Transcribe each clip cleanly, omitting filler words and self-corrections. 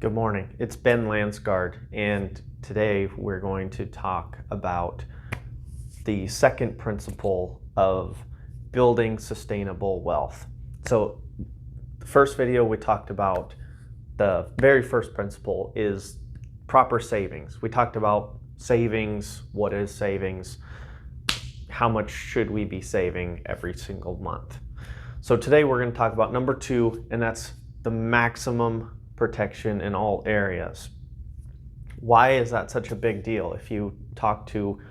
Good morning. It's Ben Lansgard, and today we're going to talk about the second principle of building sustainable wealth. So, the first video we talked about the very first principle is proper savings. We talked about savings, what is savings, how much should we be saving every single month. So, today we're going to talk about number two, and that's the maximum protection in all areas. Why is that such a big deal? If you talk to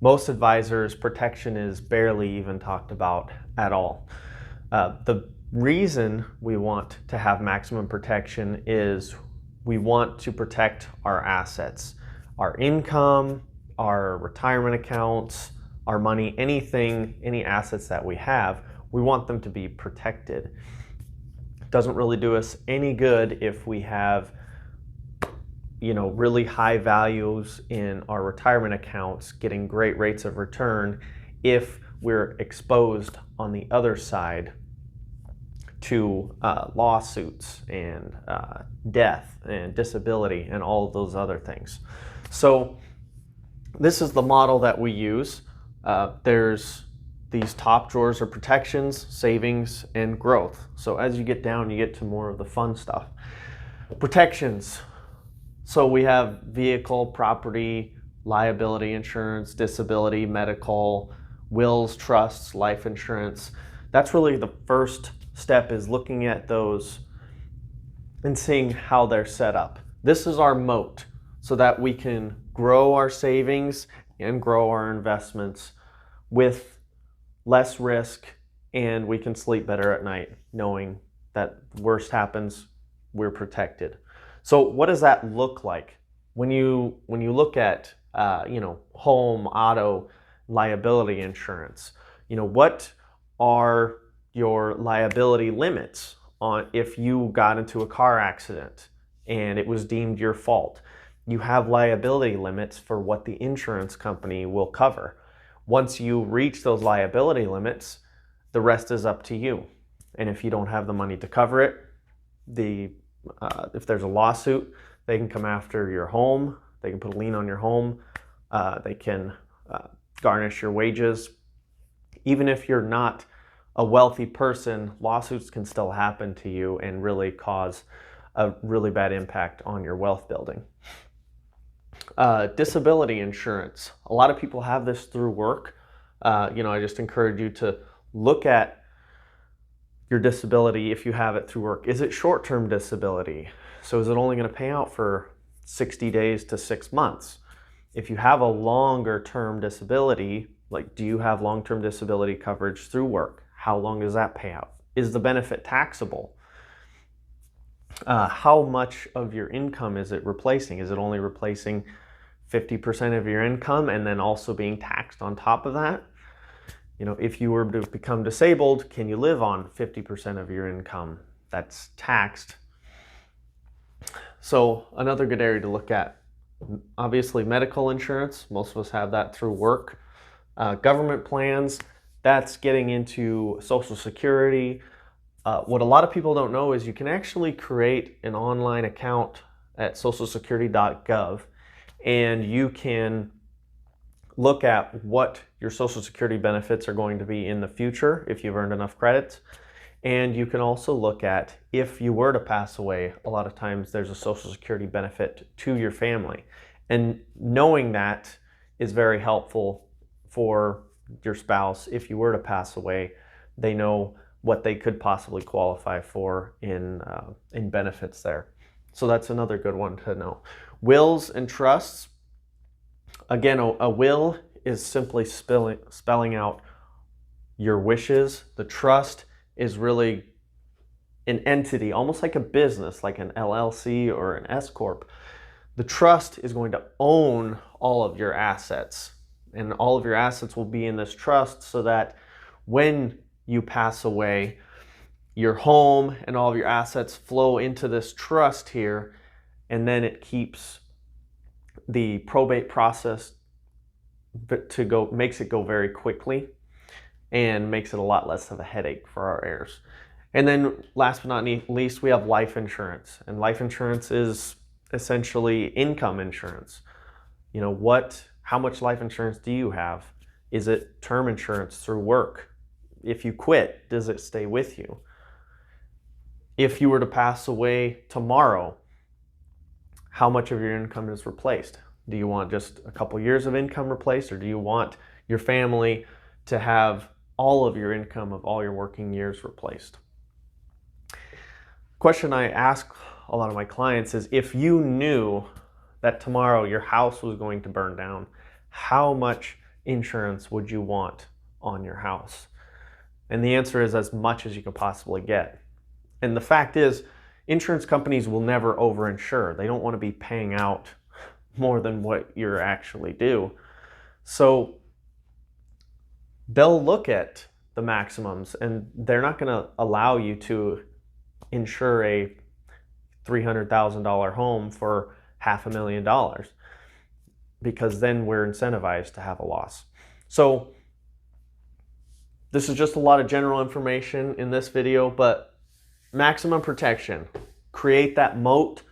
most advisors, protection is barely even talked about at all. The reason we want to have maximum protection is we want to protect our assets, our income, our retirement accounts, our money, anything, any assets that we have, we want them to be protected. Doesn't really do us any good if we have really high values in our retirement accounts getting great rates of return if we're exposed on the other side to lawsuits and death and disability and all of those other things. So this is the model that we use. There's these top drawers are protections, savings, and growth. So as you get down, you get to more of the fun stuff. Protections. So we have vehicle, property, liability insurance, disability, medical, wills, trusts, life insurance. That's really the first step, is looking at those and seeing how they're set up. This is our moat so that we can grow our savings and grow our investments with less risk, and we can sleep better at night knowing that worst happens, we're protected. So what does that look like? When you look at home, auto, liability insurance, what are your liability limits on if you got into a car accident and it was deemed your fault? You have liability limits for what the insurance company will cover. Once you reach those liability limits, the rest is up to you. And if you don't have the money to cover it, if there's a lawsuit, they can come after your home. They can put a lien on your home. They can garnish your wages. Even if you're not a wealthy person, lawsuits can still happen to you and really cause a really bad impact on your wealth building. Disability insurance. A lot of people have this through work. I just encourage you to look at your disability if you have it through work. Is it short-term disability? So is it only going to pay out for 60 days to 6 months? If you have a longer-term disability, like do you have long-term disability coverage through work? How long does that pay out? Is the benefit taxable? How much of your income is it replacing? Is it only replacing 50% of your income and then also being taxed on top of that? If you were to become disabled, can you live on 50% of your income that's taxed? So another good area to look at, obviously medical insurance. Most of us have that through work. Government plans, that's getting into Social Security. What a lot of people don't know is you can actually create an online account at socialsecurity.gov, and you can look at what your Social Security benefits are going to be in the future if you've earned enough credits. And you can also look at if you were to pass away, a lot of times there's a Social Security benefit to your family. And knowing that is very helpful for your spouse. If you were to pass away, they know what they could possibly qualify for in benefits there. So that's another good one to know. Wills and trusts. Again, a will is simply spelling out your wishes. The trust is really an entity, almost like a business, like an LLC or an S Corp. The trust is going to own all of your assets, and all of your assets will be in this trust so that when you pass away, your home and all of your assets flow into this trust here, and then it keeps the probate process makes it go very quickly and makes it a lot less of a headache for our heirs. And then last but not least, we have life insurance. And life insurance is essentially income insurance. You know, how much life insurance do you have? Is it term insurance through work? If you quit, does it stay with you? If you were to pass away tomorrow, how much of your income is replaced? Do you want just a couple years of income replaced, or do you want your family to have all of your income of all your working years replaced? Question I ask a lot of my clients is, if you knew that tomorrow your house was going to burn down, how much insurance would you want on your house? And the answer is as much as you could possibly get. And the fact is, insurance companies will never overinsure. They don't want to be paying out more than what you're actually due. So they'll look at the maximums, and they're not going to allow you to insure a $300,000 home for $500,000, because then we're incentivized to have a loss. So this is just a lot of general information in this video, but maximum protection. Create that moat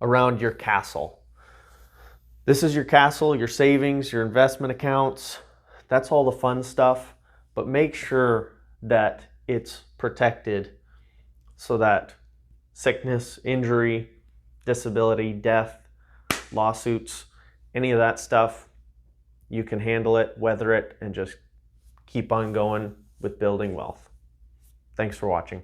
around your castle. This is your castle, your savings, your investment accounts. That's all the fun stuff, but make sure that it's protected so that sickness, injury, disability, death, lawsuits, any of that stuff, you can handle it, weather it, and just keep on going with building wealth. Thanks for watching.